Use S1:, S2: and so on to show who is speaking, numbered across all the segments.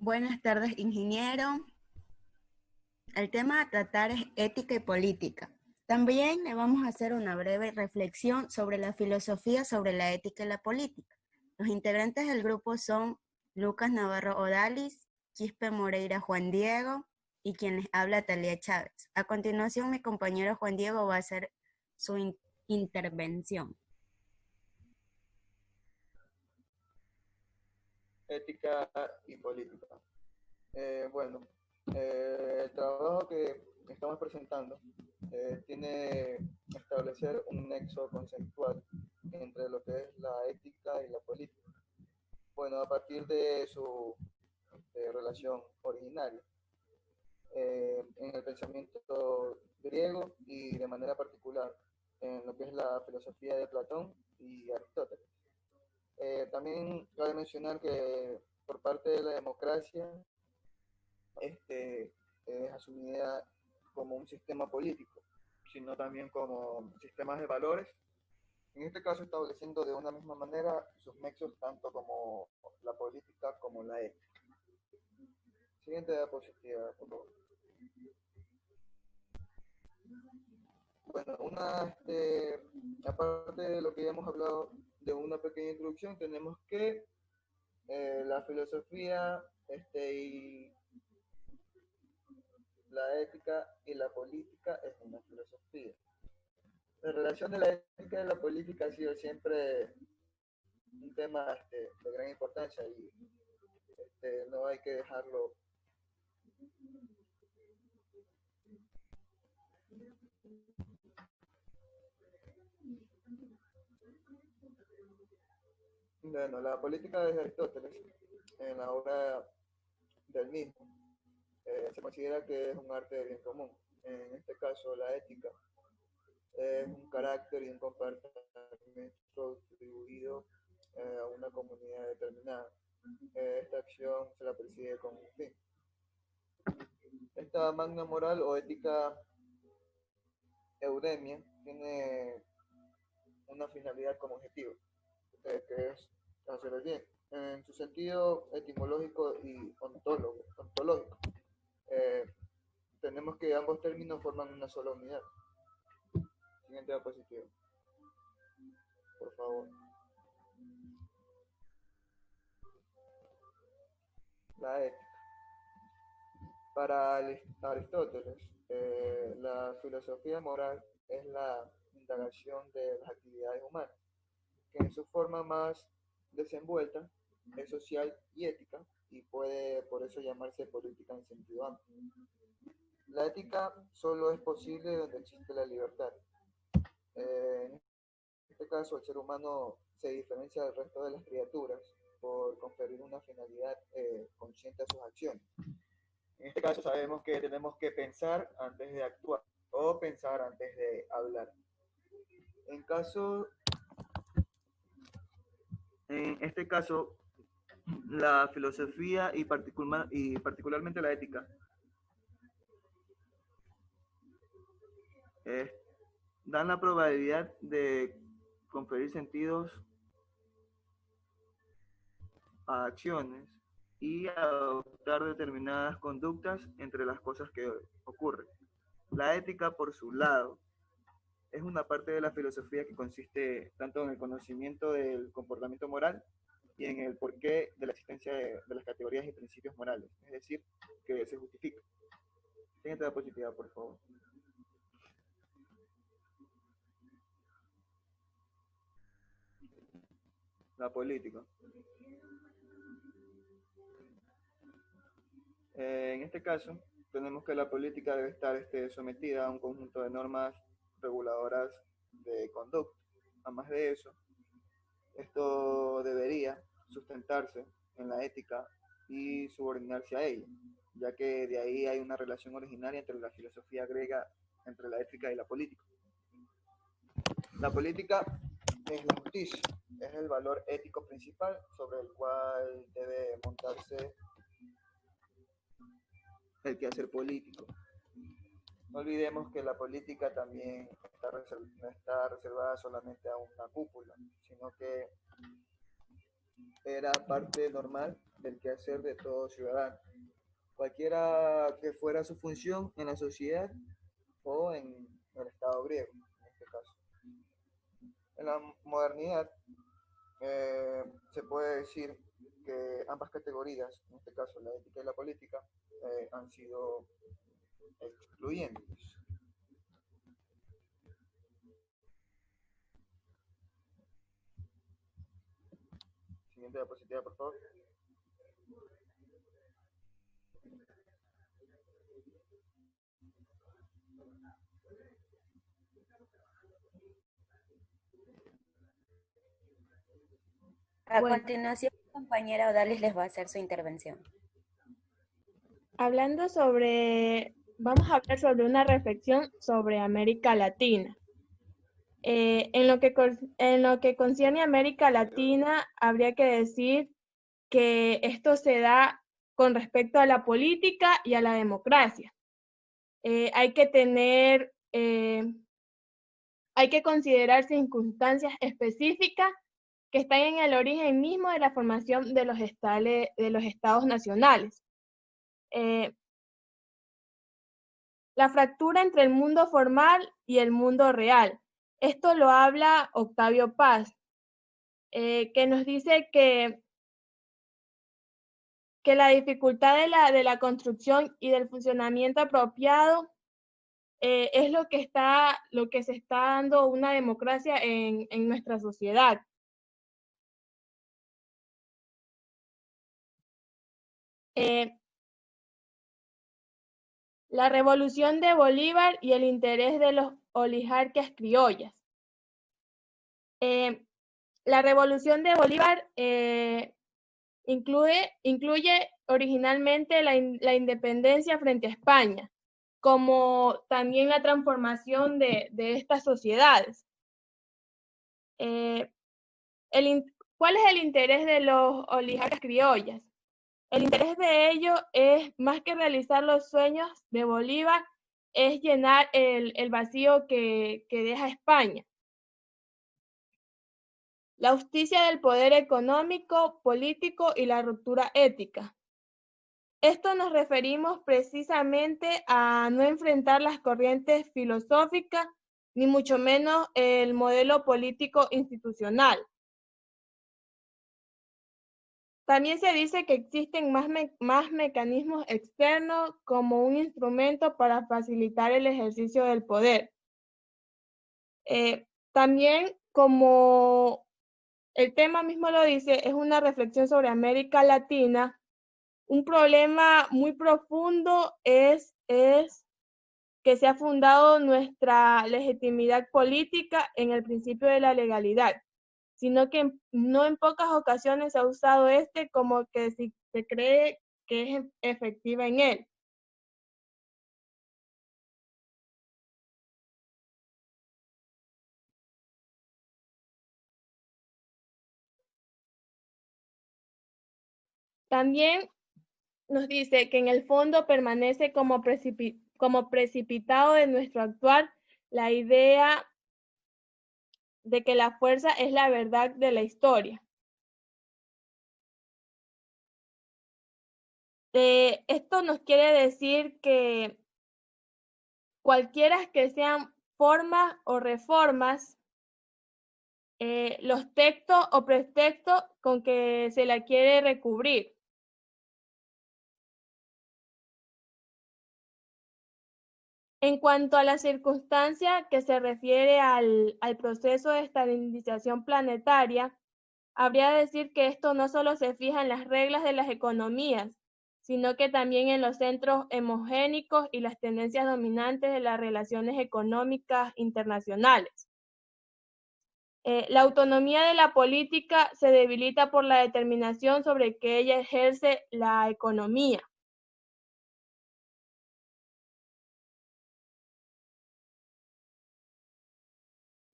S1: Buenas tardes, ingeniero. El tema a tratar es ética y política. También le vamos a hacer una breve reflexión sobre la filosofía sobre la ética y la política. Los integrantes del grupo son Lucas Navarro Odalis, Quispe Moreira Juan Diego y quien les habla Talía Chávez. A continuación, mi compañero Juan Diego va a hacer su intervención.
S2: Ética y política. Bueno, el trabajo que estamos presentando tiene que establecer un nexo conceptual entre lo que es la ética y la política. Bueno, a partir de su relación originaria en el pensamiento griego y de manera particular en lo que es la filosofía de Platón y Aristóteles. También cabe mencionar que por parte de la democracia es asumida como un sistema político, sino también como sistemas de valores, en este caso estableciendo de una misma manera sus nexos tanto como la política como la ética. Siguiente diapositiva, por favor. Bueno, aparte de lo que ya hemos hablado de una pequeña introducción, tenemos que la filosofía y la ética y la política es una filosofía. La relación de la ética y la política ha sido siempre un tema de gran importancia y no hay que dejarlo. Bueno, la política de Aristóteles, en la obra del mismo, se considera que es un arte de bien común. En este caso, la ética es un carácter y un comportamiento atribuido a una comunidad determinada. Esta acción se la persigue con un fin. Esta magna moral o ética eudemia tiene una finalidad como objetivo, que es hacer el bien. En su sentido etimológico y ontológico, eh, tenemos que ambos términos forman una sola unidad. Siguiente diapositiva, por favor. La ética. Para Aristóteles, la filosofía moral es la indagación de las actividades humanas, que en su forma más desenvuelta es social y ética, y puede por eso llamarse política en sentido amplio. La ética solo es posible donde existe la libertad. En este caso, el ser humano se diferencia del resto de las criaturas por conferir una finalidad consciente a sus acciones. En este caso sabemos que tenemos que pensar antes de actuar o pensar antes de hablar. En este caso, la filosofía y particularmente la ética dan la probabilidad de conferir sentidos a acciones y adoptar determinadas conductas entre las cosas que ocurren. La ética, por su lado, es una parte de la filosofía que consiste tanto en el conocimiento del comportamiento moral y en el porqué de la existencia de las categorías y principios morales, es decir, que se justifica. Siguiente diapositiva, por favor. La política. En este caso, tenemos que la política debe estar sometida a un conjunto de normas reguladoras de conducta. Además de eso, esto debería sustentarse en la ética y subordinarse a ella, ya que de ahí hay una relación originaria entre la filosofía griega, entre la ética y la política. La política es la justicia, es el valor ético principal sobre el cual debe montarse el quehacer político. No olvidemos que la política también no está reservada solamente a una cúpula, sino que era parte normal del quehacer de todo ciudadano, cualquiera que fuera su función en la sociedad o en el Estado griego, en este caso. En la modernidad se puede decir que ambas categorías, en este caso la ética y la política, han sido excluyentes. Siguiente diapositiva, por favor.
S1: A
S3: Bueno,
S1: continuación, mi compañera Odalis les va a hacer su intervención.
S3: vamos a hablar sobre una reflexión sobre América Latina. En lo que concierne a América Latina, habría que decir que esto se da con respecto a la política y a la democracia. Hay que considerar circunstancias específicas que están en el origen mismo de la formación de los estados nacionales. La fractura entre el mundo formal y el mundo real. Esto lo habla Octavio Paz, que nos dice que la dificultad de la construcción y del funcionamiento apropiado es lo que se está dando una democracia en nuestra sociedad. La revolución de Bolívar y el interés de los oligarcas criollas. La revolución de Bolívar incluye originalmente la independencia frente a España, como también la transformación de estas sociedades. ¿Cuál es el interés de los oligarcas criollas? El interés de ellos es, más que realizar los sueños de Bolívar, es llenar el vacío que deja España. La justicia del poder económico, político y la ruptura ética. Esto nos referimos precisamente a no enfrentar las corrientes filosóficas, ni mucho menos el modelo político institucional. También se dice que existen más mecanismos externos como un instrumento para facilitar el ejercicio del poder. También, como el tema mismo lo dice, es una reflexión sobre América Latina. Un problema muy profundo es que se ha fundado nuestra legitimidad política en el principio de la legalidad, sino que no en pocas ocasiones se ha usado como que si se cree que es efectiva en él. También nos dice que en el fondo permanece como precipitado de nuestro actuar la idea de que la fuerza es la verdad de la historia. Esto nos quiere decir que cualquiera que sean formas o reformas, los textos o pretextos con que se la quiere recubrir. En cuanto a la circunstancia que se refiere al proceso de estabilización planetaria, habría de decir que esto no solo se fija en las reglas de las economías, sino que también en los centros hemogénicos y las tendencias dominantes de las relaciones económicas internacionales. La autonomía de la política se debilita por la determinación sobre que ella ejerce la economía.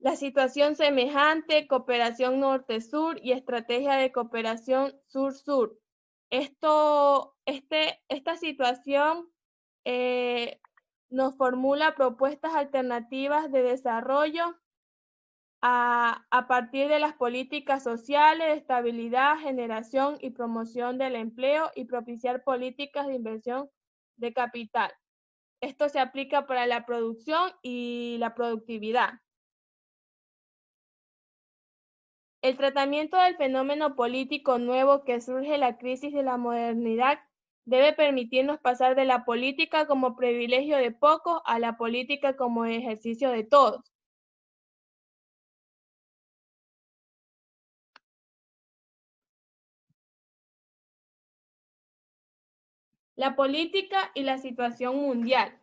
S3: La situación semejante, cooperación norte-sur y estrategia de cooperación sur-sur. Esta situación nos formula propuestas alternativas de desarrollo a partir de las políticas sociales de estabilidad, generación y promoción del empleo y propiciar políticas de inversión de capital. Esto se aplica para la producción y la productividad. El tratamiento del fenómeno político nuevo que surge la crisis de la modernidad debe permitirnos pasar de la política como privilegio de pocos a la política como ejercicio de todos. La política y la situación mundial.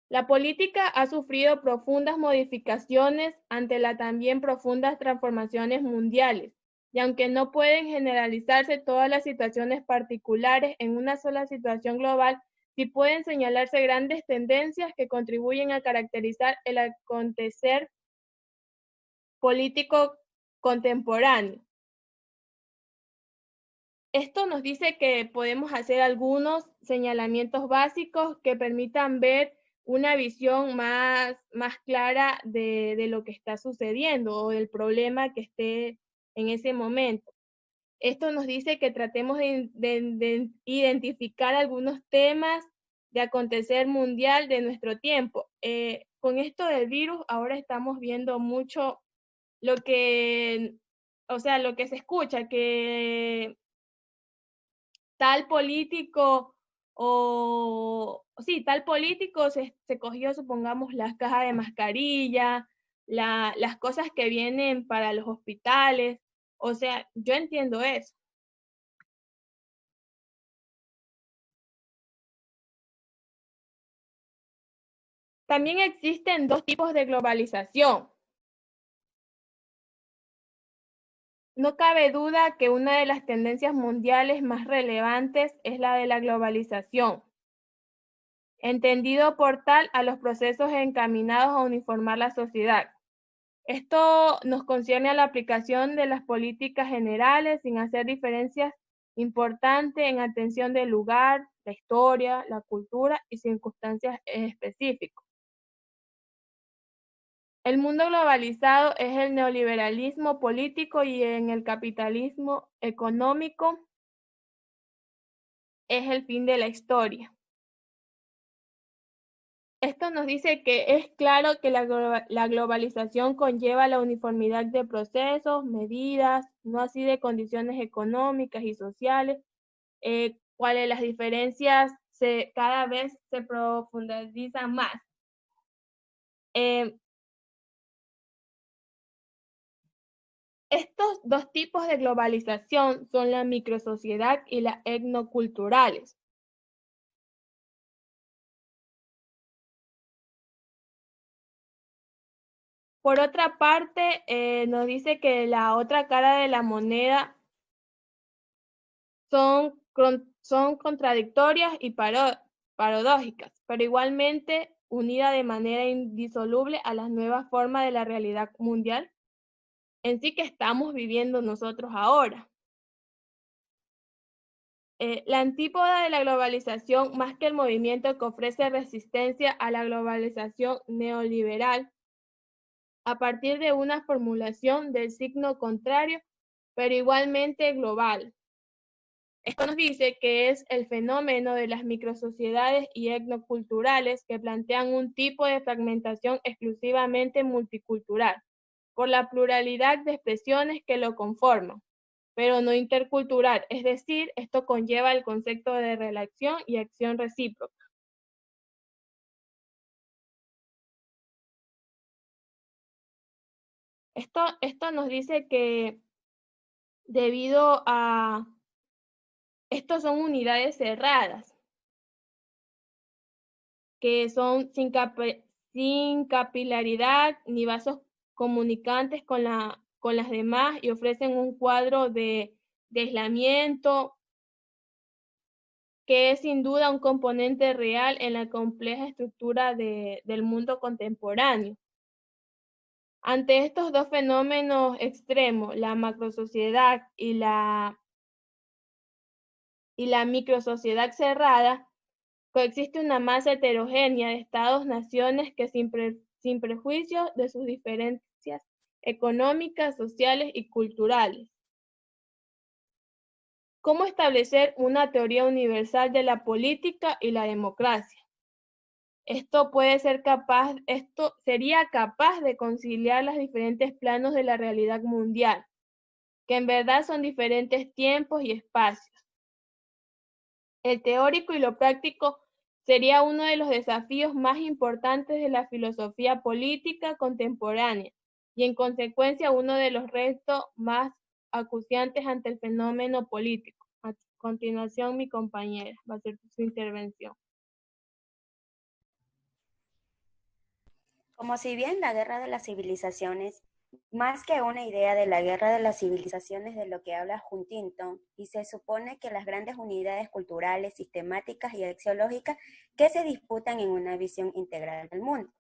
S3: La política ha sufrido profundas modificaciones ante las también profundas transformaciones mundiales, y aunque no pueden generalizarse todas las situaciones particulares en una sola situación global, sí pueden señalarse grandes tendencias que contribuyen a caracterizar el acontecer político contemporáneo. Esto nos dice que podemos hacer algunos señalamientos básicos que permitan ver una visión más clara de lo que está sucediendo o del problema que esté en ese momento. Esto nos dice que tratemos de identificar algunos temas de acontecer mundial de nuestro tiempo. Con esto del virus, ahora estamos viendo mucho lo que se escucha, que tal político tal político se cogió, supongamos, las cajas de mascarilla, las cosas que vienen para los hospitales. O sea, yo entiendo eso. También existen dos tipos de globalización. No cabe duda que una de las tendencias mundiales más relevantes es la de la globalización, entendido por tal a los procesos encaminados a uniformar la sociedad. Esto nos concierne a la aplicación de las políticas generales sin hacer diferencias importantes en atención del lugar, la historia, la cultura y circunstancias específicas. El mundo globalizado es el neoliberalismo político y en el capitalismo económico es el fin de la historia. Esto nos dice que es claro que la globalización conlleva la uniformidad de procesos, medidas, no así de condiciones económicas y sociales, cuales las diferencias cada vez se profundizan más. Estos dos tipos de globalización son la microsociedad y las etnoculturales. Por otra parte, nos dice que la otra cara de la moneda son contradictorias y paradójicas, pero igualmente unidas de manera indisoluble a las nuevas formas de la realidad mundial en sí que estamos viviendo nosotros ahora. La antípoda de la globalización, más que el movimiento que ofrece resistencia a la globalización neoliberal, a partir de una formulación del signo contrario, pero igualmente global. Esto nos dice que es el fenómeno de las microsociedades y etnoculturales que plantean un tipo de fragmentación exclusivamente multicultural, por la pluralidad de expresiones que lo conforman, pero no intercultural, es decir, esto conlleva el concepto de relación y acción recíproca. Esto nos dice que debido a estos son unidades cerradas, que son sin capilaridad ni vasos comunicantes con las demás y ofrecen un cuadro de aislamiento que es sin duda un componente real en la compleja estructura del mundo contemporáneo. Ante estos dos fenómenos extremos, la macrosociedad y la microsociedad cerrada, coexiste una masa heterogénea de estados-naciones que sin prejuicio de sus diferencias económicas, sociales y culturales. ¿Cómo establecer una teoría universal de la política y la democracia? Esto sería capaz de conciliar los diferentes planos de la realidad mundial, que en verdad son diferentes tiempos y espacios. El teórico y lo práctico sería uno de los desafíos más importantes de la filosofía política contemporánea y en consecuencia uno de los retos más acuciantes ante el fenómeno político. A continuación, mi compañera va a hacer su intervención.
S1: Como si bien la guerra de las civilizaciones, más que una idea de la guerra de las civilizaciones de lo que habla Huntington, y se supone que las grandes unidades culturales, sistemáticas y axiológicas que se disputan en una visión integral del mundo.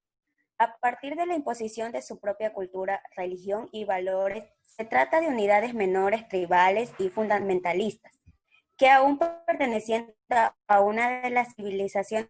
S1: A partir de la imposición de su propia cultura, religión y valores, se trata de unidades menores, tribales y fundamentalistas, que aún perteneciendo a una de las civilizaciones,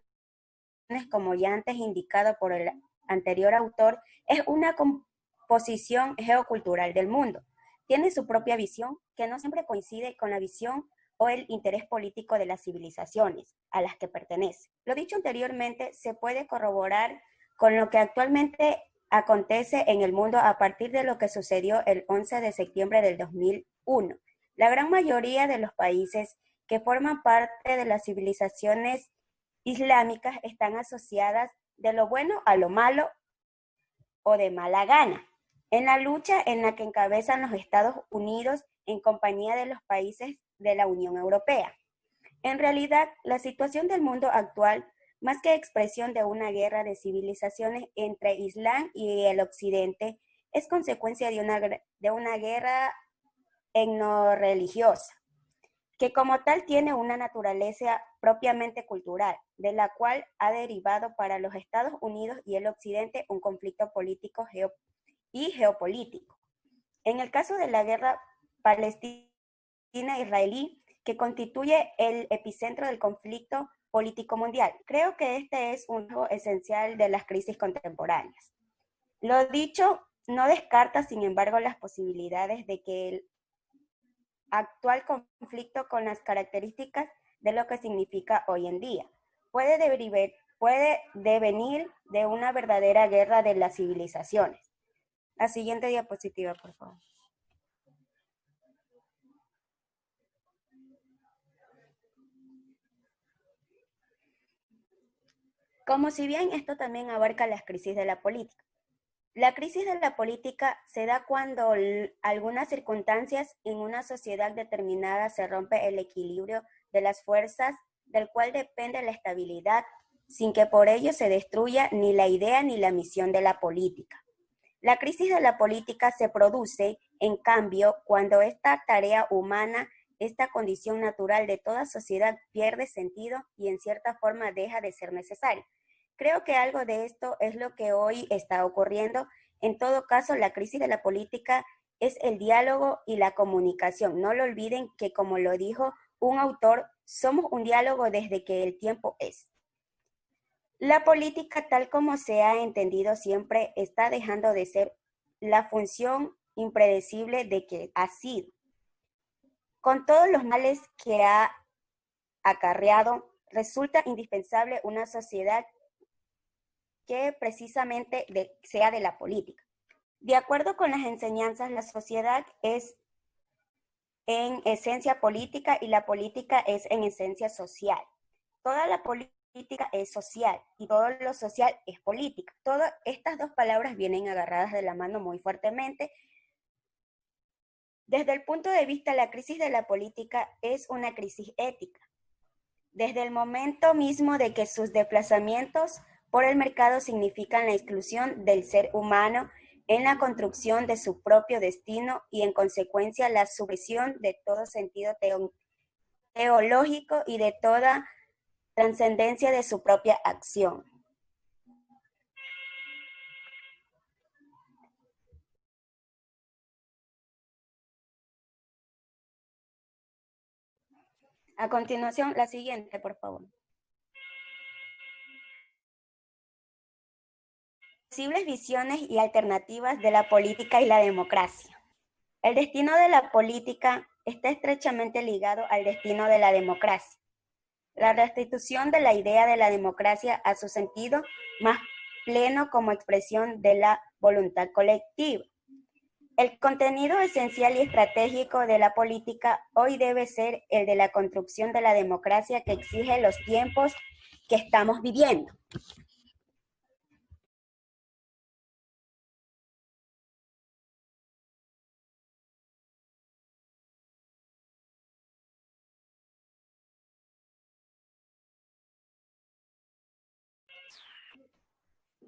S1: como ya antes indicado por el anterior autor, es una composición geocultural del mundo. Tiene su propia visión, que no siempre coincide con la visión o el interés político de las civilizaciones a las que pertenece. Lo dicho anteriormente se puede corroborar con lo que actualmente acontece en el mundo a partir de lo que sucedió el 11 de septiembre del 2001. La gran mayoría de los países que forman parte de las civilizaciones islámicas están asociadas de lo bueno a lo malo o de mala gana, en la lucha en la que encabezan los Estados Unidos en compañía de los países de la Unión Europea. En realidad, la situación del mundo actual, más que expresión de una guerra de civilizaciones entre Islam y el Occidente, es consecuencia de una guerra etno-religiosa, que como tal tiene una naturaleza propiamente cultural, de la cual ha derivado para los Estados Unidos y el Occidente un conflicto político y geopolítico. En el caso de la guerra palestina-israelí, que constituye el epicentro del conflicto político mundial, creo que este es un rasgo esencial de las crisis contemporáneas. Lo dicho no descarta, sin embargo, las posibilidades de que el actual conflicto con las características de lo que significa hoy en día puede devenir de una verdadera guerra de las civilizaciones. La siguiente diapositiva, por favor. Como si bien esto también abarca las crisis de la política. La crisis de la política se da cuando algunas circunstancias en una sociedad determinada se rompe el equilibrio de las fuerzas del cual depende la estabilidad, sin que por ello se destruya ni la idea ni la misión de la política. La crisis de la política se produce, en cambio, cuando esta tarea humana, esta condición natural de toda sociedad pierde sentido y en cierta forma deja de ser necesaria. Creo que algo de esto es lo que hoy está ocurriendo. En todo caso, la crisis de la política es el diálogo y la comunicación. No lo olviden que, como lo dijo un autor, somos un diálogo desde que el tiempo es. La política, tal como se ha entendido siempre, está dejando de ser la función impredecible de que ha sido. Con todos los males que ha acarreado, resulta indispensable una sociedad que precisamente sea de la política. De acuerdo con las enseñanzas, la sociedad es en esencia política y la política es en esencia social. Toda la política es social y todo lo social es política. Todas estas dos palabras vienen agarradas de la mano muy fuertemente. Desde el punto de vista, la crisis de la política es una crisis ética. Desde el momento mismo de que sus desplazamientos por el mercado significan la exclusión del ser humano en la construcción de su propio destino y en consecuencia la supresión de todo sentido teológico y de toda trascendencia de su propia acción. A continuación, la siguiente, por favor. posibles visiones y alternativas de la política y la democracia. El destino de la política está estrechamente ligado al destino de la democracia. La restitución de la idea de la democracia a su sentido más pleno como expresión de la voluntad colectiva. El contenido esencial y estratégico de la política hoy debe ser el de la construcción de la democracia que exige los tiempos que estamos viviendo.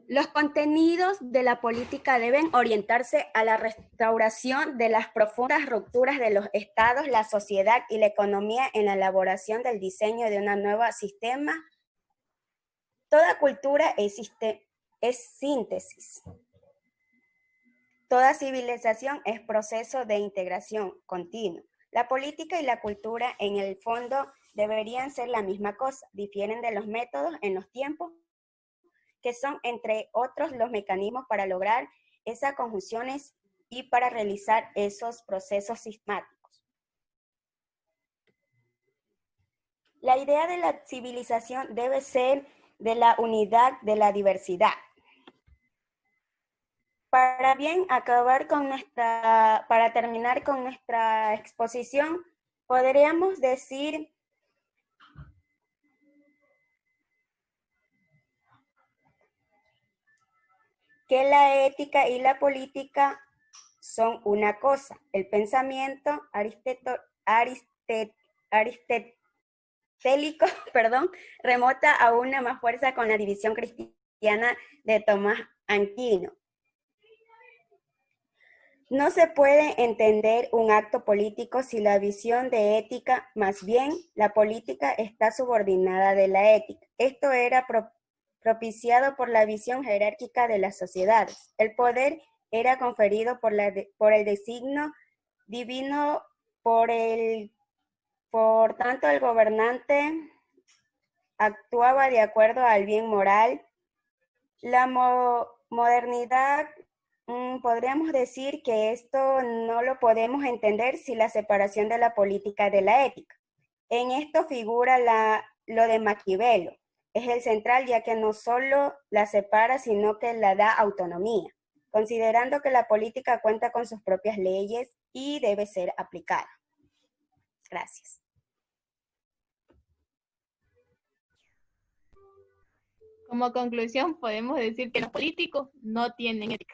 S1: Los contenidos de la política deben orientarse a la restauración de las profundas rupturas de los estados, la sociedad y la economía en la elaboración del diseño de un nuevo sistema. Toda cultura es síntesis. Toda civilización es proceso de integración continua. La política y la cultura en el fondo deberían ser la misma cosa, difieren de los métodos en los tiempos, que son, entre otros, los mecanismos para lograr esas conjunciones y para realizar esos procesos sistemáticos. La idea de la civilización debe ser de la unidad de la diversidad. Para terminar con nuestra exposición, podríamos decir que la ética y la política son una cosa. El pensamiento aristotélico, remota a una más fuerza con la división cristiana de Tomás Aquino. No se puede entender un acto político sin la visión de ética, más bien la política está subordinada de la ética. Esto era propiciado por la visión jerárquica de las sociedades. El poder era conferido por el designio divino, por tanto el gobernante actuaba de acuerdo al bien moral. La modernidad, podríamos decir que esto no lo podemos entender sin la separación de la política de la ética. En esto figura lo de Maquiavelo. Es el central, ya que no solo la separa, sino que la da autonomía, considerando que la política cuenta con sus propias leyes y debe ser aplicada. Gracias.
S3: Como conclusión, podemos decir que los políticos no tienen ética.